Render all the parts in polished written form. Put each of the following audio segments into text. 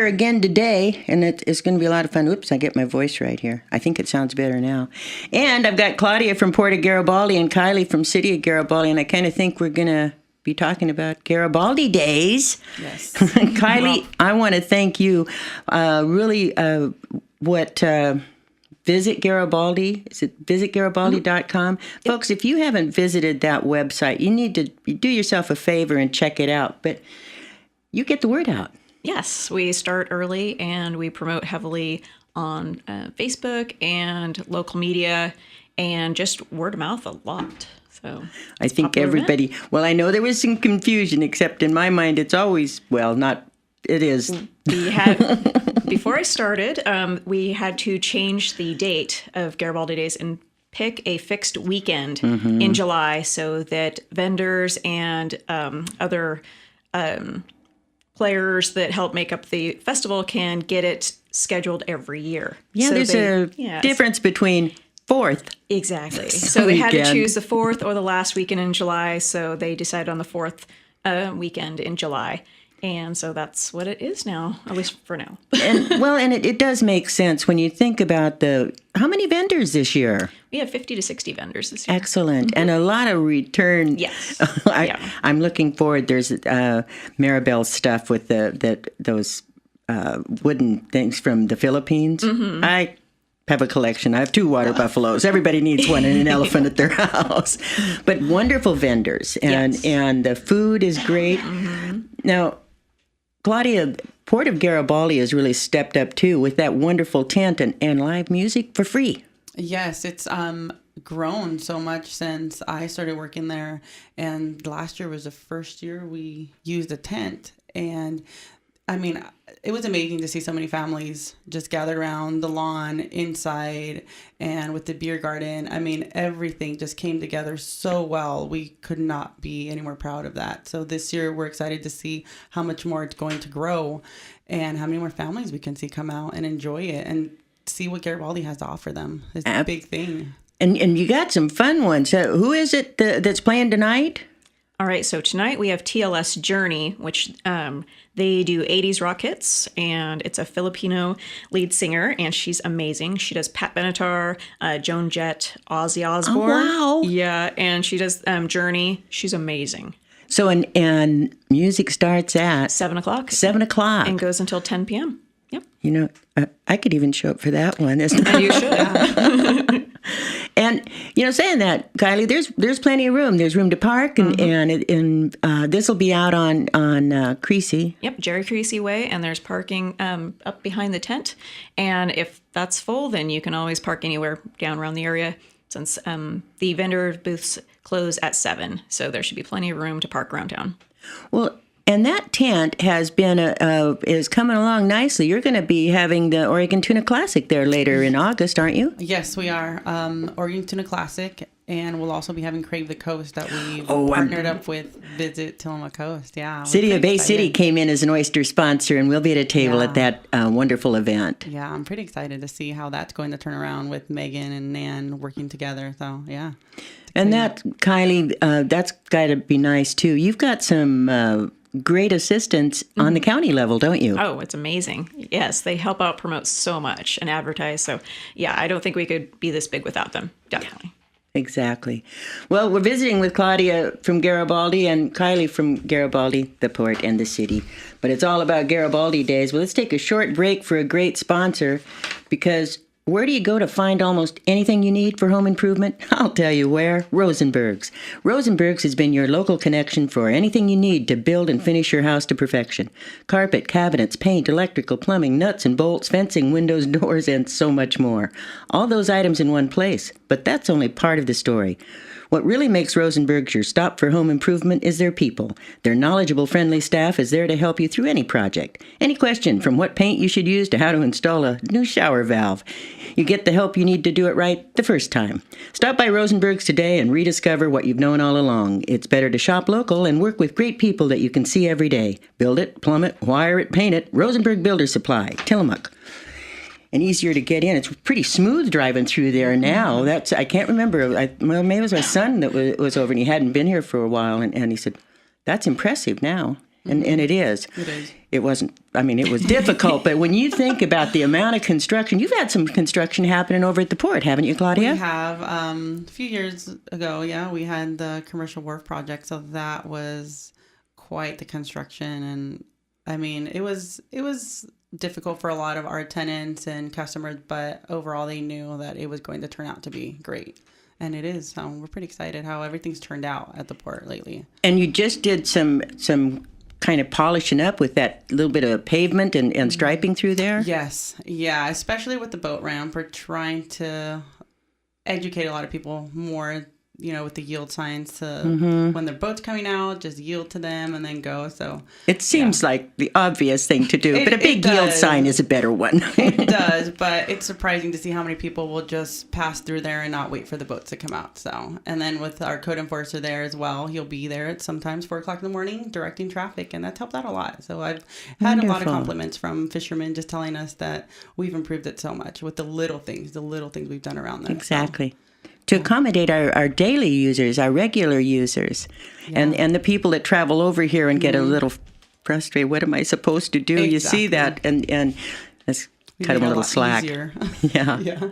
Again today, and it's going to be a lot of fun. Oops, I get my voice right here. I think it sounds better now. And I've got Claudia from Port of Garibaldi and Kylie from City of Garibaldi, and I kind of think we're going to be talking about Garibaldi Days. Yes. Kylie, I want to thank you. Visit Garibaldi. Is it visitgaribaldi.com? Mm-hmm. Folks, if you haven't visited that website, you need to do yourself a favor and check it out. But you get the word out. Yes, we start early and we promote heavily on Facebook and local media and just word of mouth a lot. So I think everybody, well, I know there was some confusion, except in my mind, it's always, it is. Before I started, we had to change the date of Garibaldi Days and pick a fixed weekend in July so that vendors and other players that help make up the festival can get it scheduled every year. Yeah, so there's a difference between 4th. Exactly. So they had to choose the 4th or the last weekend in July, so they decided on the 4th weekend in July. And so that's what it is now, at least for now. and it does make sense when you think about how many vendors this year? We have 50 to 60 vendors this year. Excellent. Mm-hmm. And a lot of return. Yes. I'm looking forward. There's Maribel's stuff with those wooden things from the Philippines. Mm-hmm. I have a collection. I have 2 water buffaloes. Everybody needs one and an elephant at their house. But wonderful vendors. And the food is great. Mm-hmm. Now, Claudia, Port of Garibaldi has really stepped up, too, with that wonderful tent and live music for free. Yes, it's grown so much since I started working there. And last year was the first year we used a tent. And, I mean, it was amazing to see so many families just gathered around the lawn inside and with the beer garden. I mean, everything just came together so well. We could not be any more proud of that. So this year we're excited to see how much more it's going to grow and how many more families we can see come out and enjoy it and see what Garibaldi has to offer them. It's a big thing. And you got some fun ones. Who is it that's playing tonight? All right, so tonight we have TLS Journey, which they do 80s rock hits, and it's a Filipino lead singer, and she's amazing. She does Pat Benatar, Joan Jett, Ozzy Osbourne. Oh, wow. Yeah, and she does Journey. She's amazing. So, and music starts at? 7 o'clock. 7 o'clock. And goes until 10 p.m. Yep. You know, I could even show up for that one. And you should. And, saying that, Kylie, there's plenty of room. There's room to park, and this will be out on Creasy. Yep, Jerry Creasy Way, and there's parking up behind the tent. And if that's full, then you can always park anywhere down around the area since the vendor booths close at 7. So there should be plenty of room to park around town. Well, and that tent has been is coming along nicely. You're going to be having the Oregon Tuna Classic there later in August, aren't you? Yes, we are. Oregon Tuna Classic, and we'll also be having Crave the Coast that we partnered up with Visit Tillamook Coast. Yeah, City of Bay City came in as an oyster sponsor, and we'll be at a table at that wonderful event. Yeah, I'm pretty excited to see how that's going to turn around with Megan and Nan working together. So, yeah. And that, Kylie, that's got to be nice, too. You've got some great assistance on the county level, don't you? Oh, it's amazing. Yes, they help out promote so much and advertise. So, yeah, I don't think we could be this big without them. Definitely. Exactly. Well, we're visiting with Claudia from Garibaldi and Kylie from Garibaldi, the port and the city. But it's all about Garibaldi Days. Well, let's take a short break for a great sponsor, because where do you go to find almost anything you need for home improvement? I'll tell you where. Rosenberg's. Rosenberg's has been your local connection for anything you need to build and finish your house to perfection. Carpet, cabinets, paint, electrical, plumbing, nuts and bolts, fencing, windows, doors, and so much more. All those items in one place. But that's only part of the story. What really makes Rosenberg's your stop for home improvement is their people. Their knowledgeable, friendly staff is there to help you through any project. Any question, from what paint you should use to how to install a new shower valve. You get the help you need to do it right the first time. Stop by Rosenberg's today and rediscover what you've known all along. It's better to shop local and work with great people that you can see every day. Build it, plumb it, wire it, paint it. Rosenberg Builder Supply, Tillamook. And easier to get in. It's pretty smooth driving through there now. I can't remember. Maybe it was my son that was over, and he hadn't been here for a while, and he said, "That's impressive now." and it is. It is. It wasn't, I mean, it was difficult, but when you think about the amount of construction, you've had some construction happening over at the port, haven't you, Claudia? We have a few years ago, we had the commercial wharf project, so that was quite the construction, and I mean, it was difficult for a lot of our tenants and customers, but overall they knew that it was going to turn out to be great. And it is. We're pretty excited how everything's turned out at the port lately. And you just did some kind of polishing up with that little bit of pavement and striping through there? Yes. Yeah, especially with the boat ramp. We're trying to educate a lot of people more, with the yield signs to when their boat's coming out, just yield to them and then go. So it seems like the obvious thing to do, but a big yield sign is a better one. It does, but it's surprising to see how many people will just pass through there and not wait for the boats to come out. So, and then with our code enforcer there as well, he'll be there at sometimes 4:00 in the morning directing traffic, and that's helped out a lot. So I've had a lot of compliments from fishermen just telling us that we've improved it so much with the little things we've done around there. Exactly. So. To accommodate our daily users, our regular users, and the people that travel over here and get a little frustrated. What am I supposed to do? Exactly. You see that, and let's cut them a little slack. Yeah.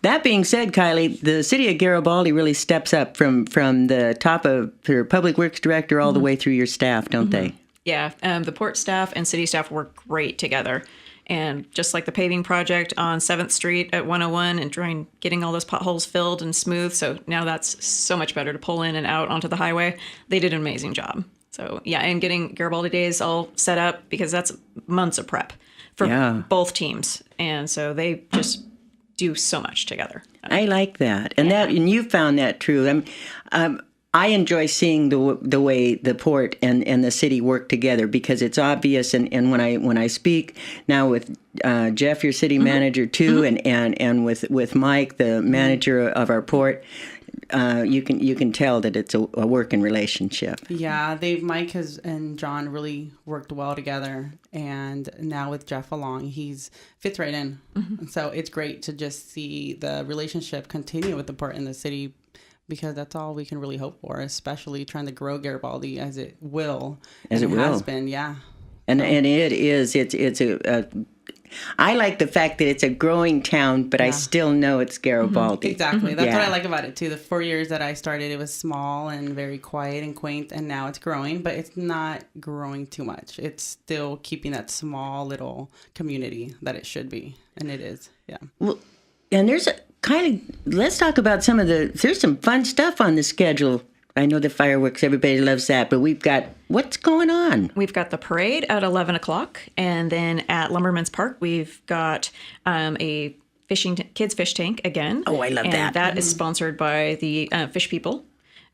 That being said, Kylie, the City of Garibaldi really steps up from the top of your public works director all the way through your staff, don't they? Yeah, the port staff and city staff work great together. And just like the paving project on 7th Street at 101 and getting all those potholes filled and smooth. So now that's so much better to pull in and out onto the highway. They did an amazing job. So yeah, and getting Garibaldi Days all set up because that's months of prep for both teams. And so they just do so much together. I like that. And and you found that true. I enjoy seeing the way the port and the city work together because it's obvious. And when I speak now with Jeff, your city manager too, and with Mike, the manager of our port, you can tell that it's a working relationship. Yeah, Mike and John really worked well together, and now with Jeff along, fits right in. And so it's great to just see the relationship continue with the port and the city. Because that's all we can really hope for, especially trying to grow Garibaldi as it will. As it has been, yeah. And it is. It's a. I like the fact that it's a growing town, but I still know it's Garibaldi. Exactly. That's what I like about it too. The 4 years that I started, it was small and very quiet and quaint, and now it's growing, but it's not growing too much. It's still keeping that small little community that it should be, and it is. Yeah. Well, and there's let's talk about there's some fun stuff on the schedule. I know the fireworks, everybody loves that, but what's going on? We've got the parade at 11 o'clock, and then at Lumberman's Park, we've got a kids fish tank again. Oh, I love that. And that is sponsored by the fish people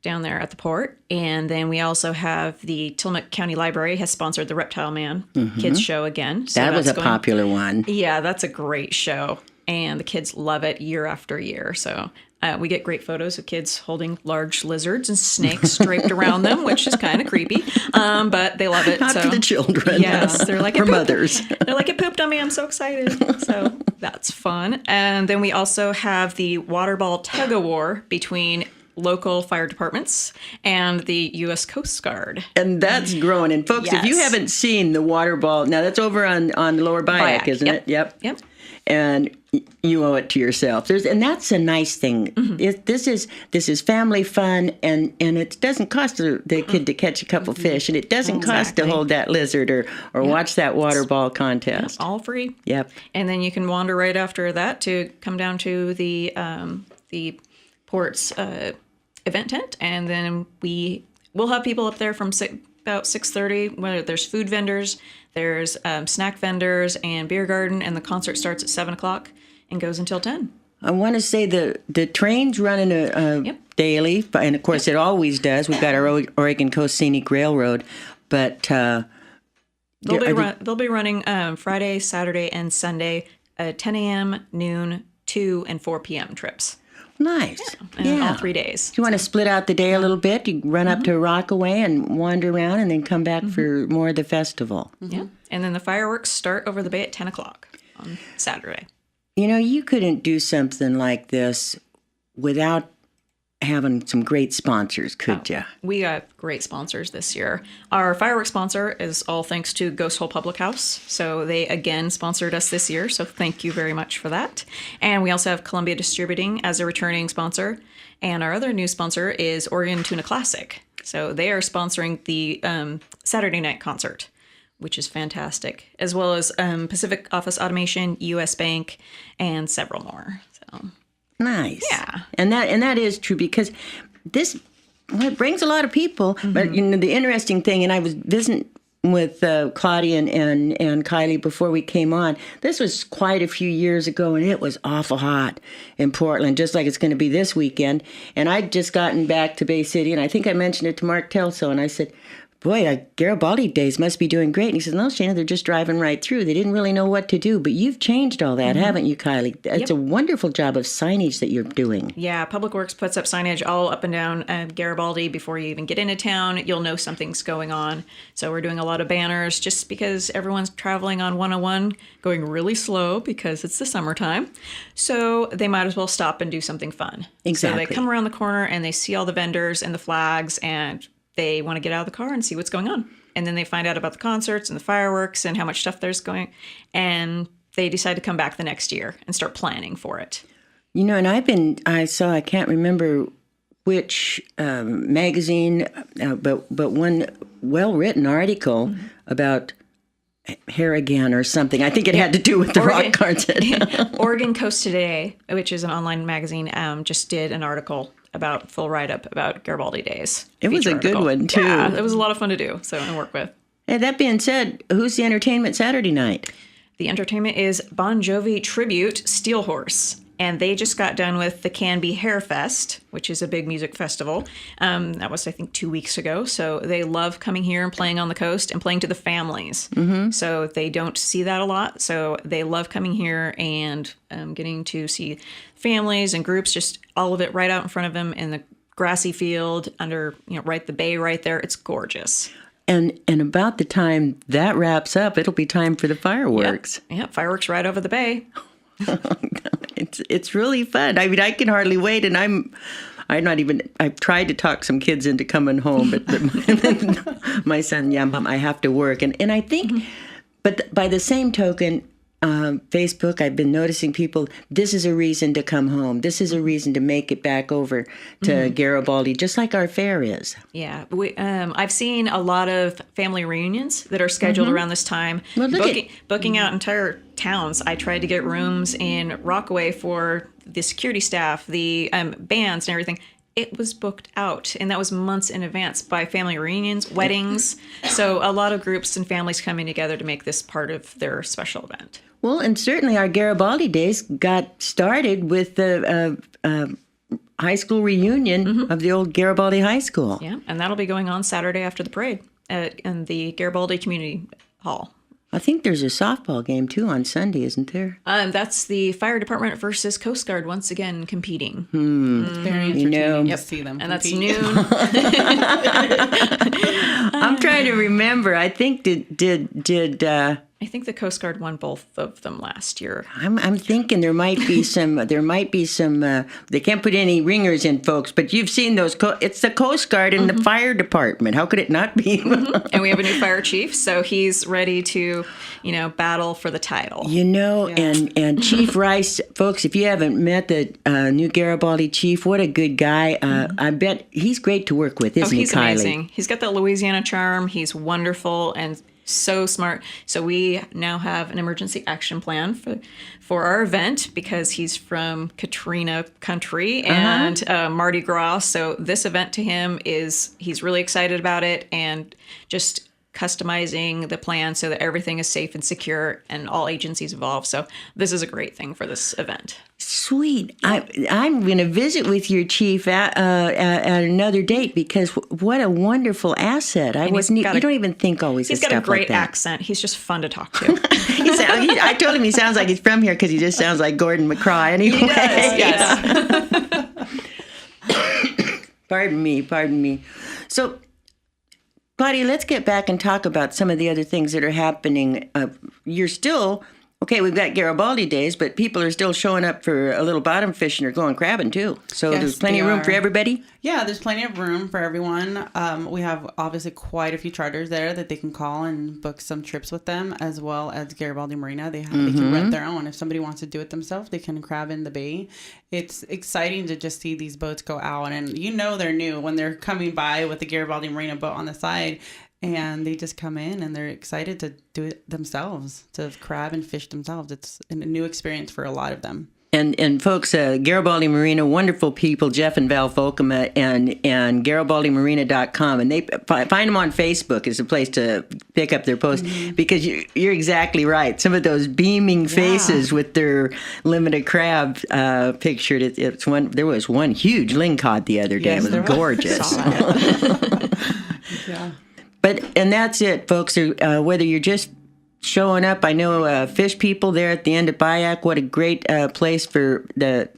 down there at the port. And then we also have the Tillamook County Library has sponsored the Reptile Man kids show again. So that was a popular one. Yeah, that's a great show. And the kids love it year after year. So we get great photos of kids holding large lizards and snakes draped around them, which is kind of creepy. But they love it. Not for the children. Yes. They're like, for mothers. They're like, it pooped on me. I'm so excited. So that's fun. And then we also have the water ball tug of war between local fire departments and the U.S. Coast Guard. And that's growing. And folks, if you haven't seen the water ball, now that's over on the Lower Byack, isn't it? Yep. And you owe it to yourself. And that's a nice thing. This is family fun, and it doesn't cost the kid to catch a couple fish, and it doesn't cost to hold that lizard or watch that water ball contest. All free. Yep. And then you can wander right after that to come down to the port's event tent, and then we'll have people up there from about 6:30. Where there's food vendors, there's snack vendors and beer garden, and the concert starts at 7 o'clock and goes until 10. I want to say the train's running daily, and of course it always does. We've got our Oregon Coast Scenic Railroad, but they'll be running Friday, Saturday, and Sunday, 10 a.m., noon, 2, and 4 p.m. trips. Nice. All 3 days. You want to split out the day a little bit? You run up to Rockaway and wander around and then come back for more of the festival. Yeah. And then the fireworks start over the bay at 10 o'clock on Saturday. You couldn't do something like this without having some great sponsors, could you? We got great sponsors this year. Our fireworks sponsor is all thanks to Ghost Hole Public House. So they again sponsored us this year. So thank you very much for that. And we also have Columbia Distributing as a returning sponsor. And our other new sponsor is Oregon Tuna Classic. So they are sponsoring the Saturday night concert, which is fantastic, as well as Pacific Office Automation, U.S. Bank, and several more. So nice. Yeah. And that is true because this it brings a lot of people. But the interesting thing, and I was visiting with Claudia and Kylie before we came on. This was quite a few years ago, and it was awful hot in Portland, just like it's going to be this weekend. And I'd just gotten back to Bay City, and I think I mentioned it to Mark Telso, and I said, boy, Garibaldi Days must be doing great. And he says, no, Shaena, they're just driving right through. They didn't really know what to do. But you've changed all that, haven't you, Kylie? It's a wonderful job of signage that you're doing. Yeah, Public Works puts up signage all up and down Garibaldi before you even get into town. You'll know something's going on. So we're doing a lot of banners just because everyone's traveling on 101, going really slow because it's the summertime. So they might as well stop and do something fun. Exactly. So they come around the corner and they see all the vendors and the flags, and they want to get out of the car and see what's going on. And then they find out about the concerts and the fireworks and how much stuff there's going. And they decide to come back the next year and start planning for it. You know, and I can't remember which magazine, but one well-written article about Harrigan or something. I think it had to do with the rock concert. Oregon Coast Today, which is an online magazine, just did an article about full write-up about Garibaldi Days. It was a good one, too. Yeah, it was a lot of fun to do, and work with. And that being said, who's the entertainment Saturday night? The entertainment is Bon Jovi Tribute Steel Horse. And they just got done with the Canby Hair Fest, which is a big music festival. That was, I think, 2 weeks ago. So they love coming here and playing on the coast and playing to the families. So they don't see that a lot. So they love coming here and getting to see families and groups, just all of it right out in front of them in the grassy field under, right the bay right there. It's gorgeous. And about the time that wraps up, it'll be time for the fireworks. Yep, fireworks right over the bay. It's really fun. I mean, I can hardly wait, and I've tried to talk some kids into coming home, but my son, Mom, I have to work. And I think, but by the same token, Facebook, I've been noticing people, this is a reason to come home. This is a reason to make it back over to Garibaldi, just like our fair is. Yeah. I've seen a lot of family reunions that are scheduled around this time. Well, booking out entire towns. I tried to get rooms in Rockaway for the security staff, the bands and everything. It was booked out, and that was months in advance by family reunions, weddings. So a lot of groups and families coming together to make this part of their special event. Well, and certainly our Garibaldi Days got started with the high school reunion of the old Garibaldi High School. Yeah, and that'll be going on Saturday after the parade in the Garibaldi Community Hall. I think there's a softball game, too, on Sunday, isn't there? That's the fire department versus Coast Guard once again competing. It's very entertaining to see them and compete. That's noon. I'm trying to remember. I think I think the Coast Guard won both of them last year. I'm thinking there might be some. They can't put any ringers in, folks. But you've seen those. It's the Coast Guard and the fire department. How could it not be? And we have a new fire chief, so he's ready to, battle for the title. And Chief Rice, folks. If you haven't met the new Garibaldi chief, what a good guy. I bet he's great to work with, isn't he, Kylie? He's amazing. He's got that Louisiana charm. He's wonderful and so smart. So we now have an emergency action plan for our event because he's from Katrina country and Mardi Gras. So this event to him he's really excited about it and just customizing the plan so that everything is safe and secure and all agencies involved. So this is a great thing for this event. Sweet. I'm going to visit with your chief at another date because what a wonderful asset. You don't even think always of stuff like that. He's got a great accent. He's just fun to talk to. I told him he sounds like he's from here because he just sounds like Gordon McCraw anyway. He does, yes. Pardon me. So, Claudia, let's get back and talk about some of the other things that are happening. You're still Okay, we've got Garibaldi Days, but people are still showing up for a little bottom fishing or going crabbing too. So Yes, there's plenty they of room are. for everybody. Yeah, there's plenty of room for everyone. We have obviously quite a few charters there that they can call and book some trips with them, as well as Garibaldi Marina. They can rent their own. If somebody wants to do it themselves, they can crab in the bay. It's exciting to just see these boats go out, and they're new when they're coming by with the Garibaldi Marina boat on the side. And they just come in and they're excited to do it themselves, to crab and fish themselves. It's a new experience for a lot of them. And folks, Garibaldi Marina, wonderful people, Jeff and Val Folkema, and GaribaldiMarina.com. And they find them on Facebook is a place to pick up their posts because you're exactly right. Some of those beaming faces with their limited crab pictured. It's one. There was one huge lingcod the other day. Yes, it was gorgeous. Yeah. And that's it, folks. Whether you're just showing up, I know fish people there at the end of Bayak. What a great place to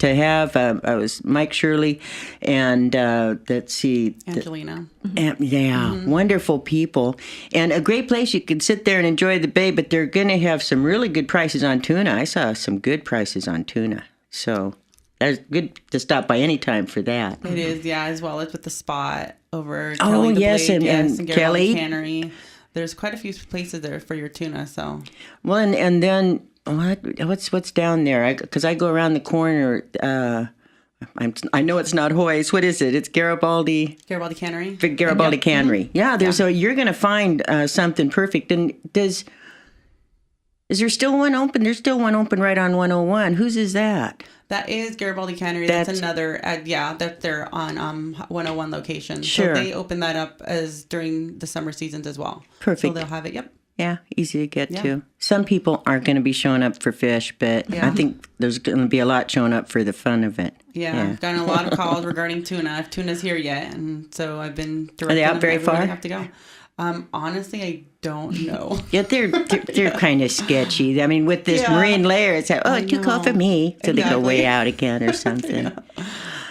have. I was Mike Shirley and let's see, Angelina. Wonderful people and a great place. You can sit there and enjoy the bay, but they're going to have some really good prices on tuna. I saw some good prices on tuna, so that's good to stop by any time for that. It is, yeah, as well as with the Spot over Oh, Kelly the yes, Blade, and Garibaldi Kelly. Cannery. There's quite a few places there for your tuna, so. Well, and then what's down there? Because I go around the corner. I know it's not Hoy's. What is it? It's Garibaldi. Garibaldi Cannery. Garibaldi Cannery. Yeah, you're going to find something perfect. And is there still one open? There's still one open right on 101. Whose is that? That is Garibaldi Cannery. That's another, that they're on 101 location. Sure. So they open that up as during the summer seasons as well. Perfect. So they'll have it, yep. Yeah, easy to get to. Some people aren't going to be showing up for fish, but I think there's going to be a lot showing up for the fun of it. Yeah, I've gotten a lot of calls regarding tuna. If tuna's here yet, and so I've been directing Are they out them very everywhere far? they have to go. Honestly, I don't know. Yeah, they're kind of sketchy. I mean, with this marine layer, it's like, too cold for me. So they go way out again or something.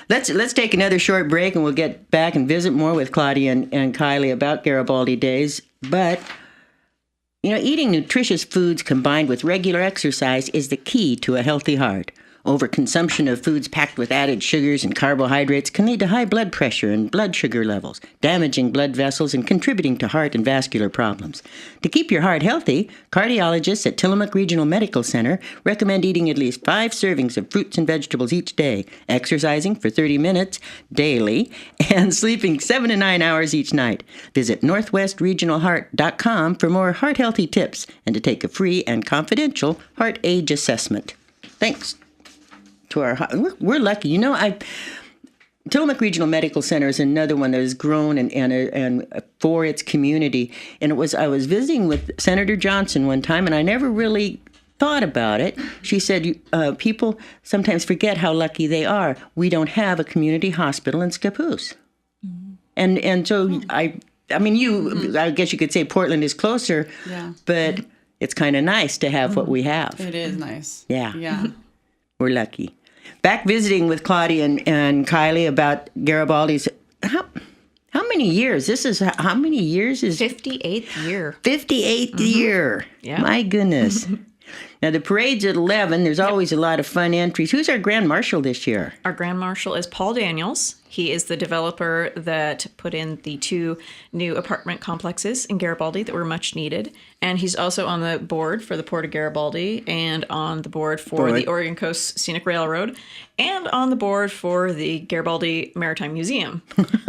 Let's take another short break and we'll get back and visit more with Claudia and Kylie about Garibaldi Days. But, eating nutritious foods combined with regular exercise is the key to a healthy heart. Overconsumption of foods packed with added sugars and carbohydrates can lead to high blood pressure and blood sugar levels, damaging blood vessels and contributing to heart and vascular problems. To keep your heart healthy, cardiologists at Tillamook Regional Medical Center recommend eating at least 5 servings of fruits and vegetables each day, exercising for 30 minutes daily, and sleeping 7 to 9 hours each night. Visit northwestregionalheart.com for more heart-healthy tips and to take a free and confidential heart age assessment. Thanks. We're lucky. Tillamook Regional Medical Center is another one that has grown and for its community. And I was visiting with Senator Johnson one time, and I never really thought about it. She said people sometimes forget how lucky they are. We don't have a community hospital in Scappoose. And so I guess you could say Portland is closer, but it's kind of nice to have what we have. It is nice. Yeah. We're lucky. Back visiting with Claudia and Kylie about Garibaldi's. How many years? How many years is 58th year. 58th year. Yeah. My goodness. Now the parade's at 11. There's always a lot of fun entries. Who's our Grand Marshal this year? Our Grand Marshal is Paul Daniels. He is the developer that put in the 2 new apartment complexes in Garibaldi that were much needed. And he's also on the board for the Port of Garibaldi and on the board for the Oregon Coast Scenic Railroad and on the board for the Garibaldi Maritime Museum.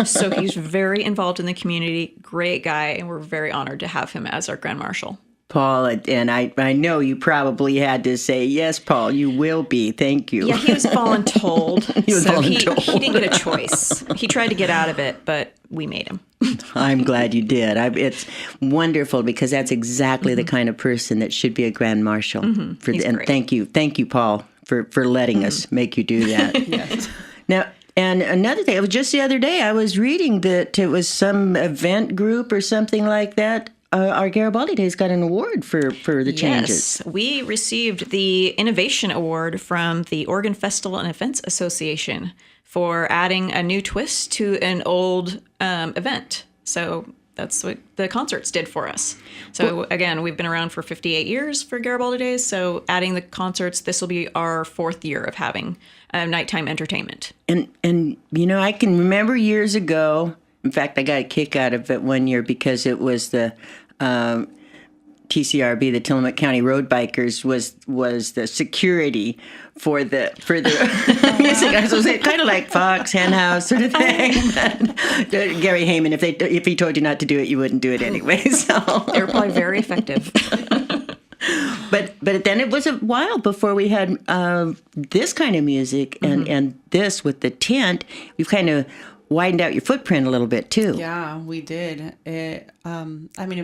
So he's very involved in the community, great guy, and we're very honored to have him as our Grand Marshal. Paul, and I know you probably had to say, yes, Paul, you will be. Thank you. Yeah, he was voluntold. He didn't get a choice. He tried to get out of it, but we made him. I'm glad you did. It's wonderful because that's exactly the kind of person that should be a Grand Marshal. And great. thank you, Paul, for letting us make you do that. Yes. Now, and another thing, it was just the other day I was reading that it was some event group or something like that. Our Garibaldi Days got an award for the changes. Yes, we received the Innovation Award from the Oregon Festival and Events Association for adding a new twist to an old event. So that's what the concerts did for us. So again, we've been around for 58 years for Garibaldi Days. So adding the concerts, this will be our 4th year of having nighttime entertainment. And I can remember years ago. In fact, I got a kick out of it one year because it was the TCRB, the Tillamook County Road Bikers, was the security for the music. I was going to say, kind of like Fox, Hen House sort of thing. But Gary Heyman, if he told you not to do it, you wouldn't do it anyway. So They were probably very effective. But then it was a while before we had this kind of music and this with the tent. We've kind of widened out your footprint a little bit too. Yeah, we did. It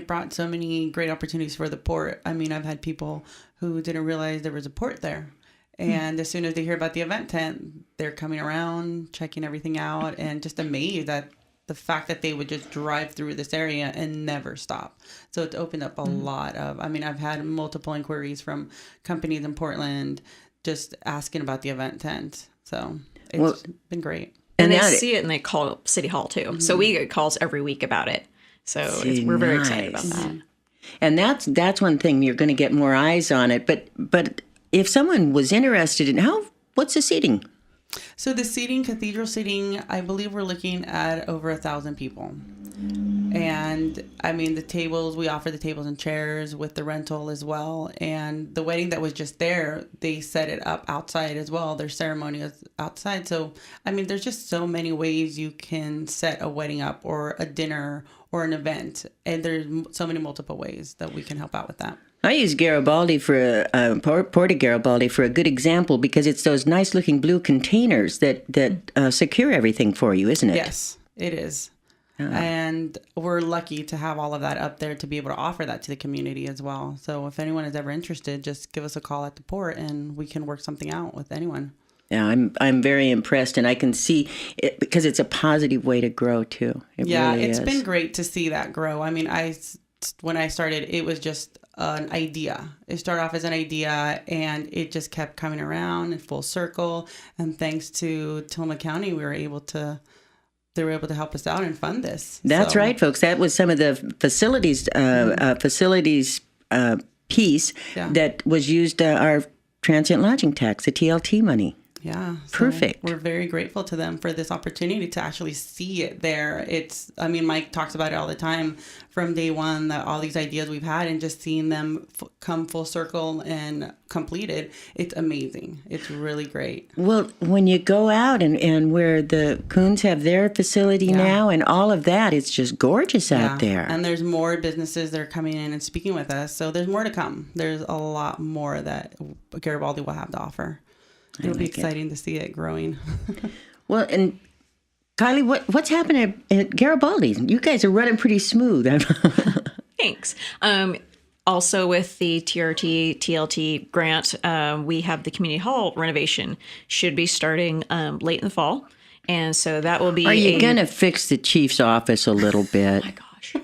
brought so many great opportunities for the port. I mean, I've had people who didn't realize there was a port there. And as soon as they hear about the event tent, they're coming around, checking everything out, and just amazed at the fact that they would just drive through this area and never stop. So it's opened up a lot of, I've had multiple inquiries from companies in Portland just asking about the event tent. So it's been great. And they see it and they call City Hall too. So we get calls every week about it. So we're very excited about that. And that's one thing, you're going to get more eyes on it. But if someone was interested in what's the seating? So the seating, cathedral seating, I believe we're looking at over 1,000 people. And the tables, we offer the tables and chairs with the rental as well. And the wedding that was just there, they set it up outside as well. Their ceremony is outside. So, there's just so many ways you can set a wedding up or a dinner or an event. And there's so many multiple ways that we can help out with that. I use Garibaldi Port of Garibaldi for a good example because it's those nice looking blue containers that secure everything for you, isn't it? Yes, it is. And we're lucky to have all of that up there to be able to offer that to the community as well. So if anyone is ever interested, just give us a call at the port and we can work something out with anyone. Yeah, I'm very impressed, and I can see it because it's a positive way to grow too. It's been great to see that grow. When I started, it was just an idea. It started off as an idea, and it just kept coming around in full circle. And thanks to Tillamook County, they were able to help us out and fund this. That's right, folks. That was some of the facilities piece that was used, our transient lodging tax, the TLT money. Yeah. So perfect. We're very grateful to them for this opportunity to actually see it there. Mike talks about it all the time from day one, that all these ideas we've had and just seeing them come full circle and completed. It's amazing. It's really great. Well, when you go out and where the Coons have their facility now and all of that, it's just gorgeous out there. And there's more businesses that are coming in and speaking with us. So there's more to come. There's a lot more that Garibaldi will have to offer. It'll be exciting to see it growing. Well, and Kylie, what's happening at Garibaldi? You guys are running pretty smooth. Thanks. Also with the TLT grant, we have the community hall renovation should be starting late in the fall. And so that will be... Are you going to fix the chief's office a little bit? Oh my gosh.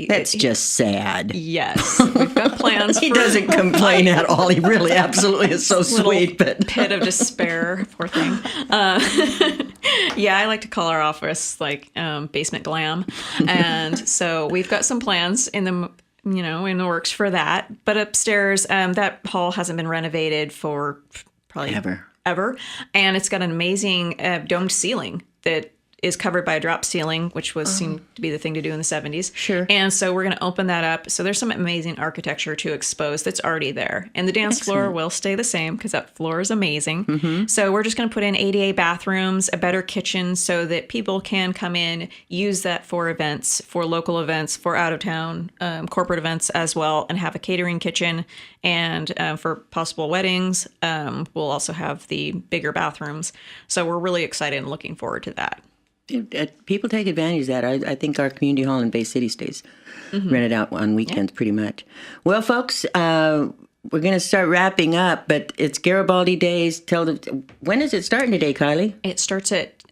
That's just sad. Yes. We've got plans. He doesn't complain at all. He really absolutely is so sweet. But pit of despair. Poor thing. I like to call our office basement glam. And so we've got some plans in the works for that. But upstairs, that hall hasn't been renovated for probably ever. And it's got an amazing domed ceiling that is covered by a drop ceiling, which seemed to be the thing to do in the 70s. Sure. And so we're going to open that up. So there's some amazing architecture to expose that's already there. And the dance floor will stay the same because that floor is amazing. Mm-hmm. So we're just going to put in ADA bathrooms, a better kitchen so that people can come in, use that for events, for local events, for out-of-town corporate events as well, and have a catering kitchen. And for possible weddings, we'll also have the bigger bathrooms. So we're really excited and looking forward to that. People take advantage of that. I think our community hall in Bay City stays rented out on weekends pretty much. Well, folks, we're going to start wrapping up, but it's Garibaldi Days. When is it starting today, Kylie?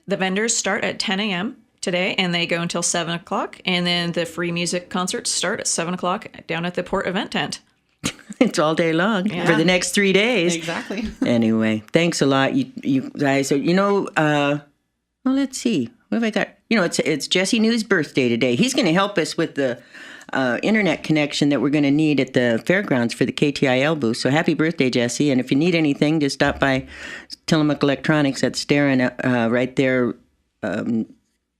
The vendors start at 10 a.m. today, and they go until 7 o'clock. And then the free music concerts start at 7 o'clock down at the Port event tent. It's all day long for the next 3 days. Exactly. Anyway, thanks a lot, you guys. So, well, let's see. What have I got? it's Jesse New's birthday today. He's going to help us with the internet connection that we're going to need at the fairgrounds for the KTIL booth. So happy birthday, Jesse. And if you need anything, just stop by Tillamook Electronics at Starin right there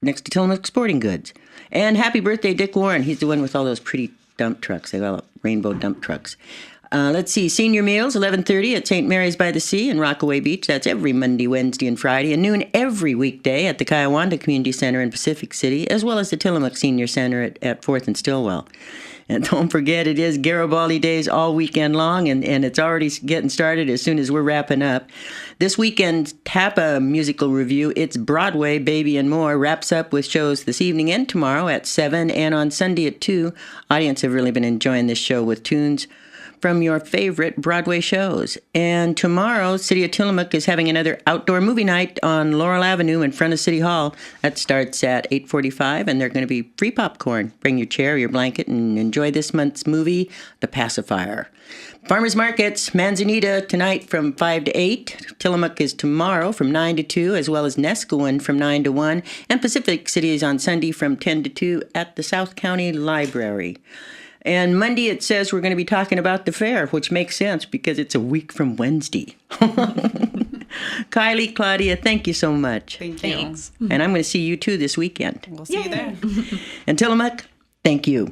next to Tillamook Sporting Goods. And happy birthday, Dick Warren. He's the one with all those pretty dump trucks. They got rainbow dump trucks. Let's see, senior meals, 11:30 at St. Mary's by the Sea in Rockaway Beach. That's every Monday, Wednesday, and Friday, and noon every weekday at the Kiawanda Community Center in Pacific City, as well as the Tillamook Senior Center at 4th and Stillwell. And don't forget, it is Garibaldi Days all weekend long, and it's already getting started as soon as we're wrapping up. This weekend's TAPA musical review, It's Broadway, Baby and More, wraps up with shows this evening and tomorrow at 7 and on Sunday at 2. Audience have really been enjoying this show with tunes from your favorite Broadway shows. And tomorrow, City of Tillamook is having another outdoor movie night on Laurel Avenue in front of City Hall. That starts at 8:45, and they're going to be free popcorn. Bring your chair, your blanket, and enjoy this month's movie, The Pacifier. Farmers Markets, Manzanita tonight from 5 to 8. Tillamook is tomorrow from 9 to 2, as well as Nescowan from 9 to 1. And Pacific City is on Sunday from 10 to 2 at the South County Library. And Monday it says we're going to be talking about the fair, which makes sense because it's a week from Wednesday. Kylie, Claudia, thank you so much. Thank you. Thanks. And I'm going to see you too this weekend. We'll see you there. And Tillamook, thank you.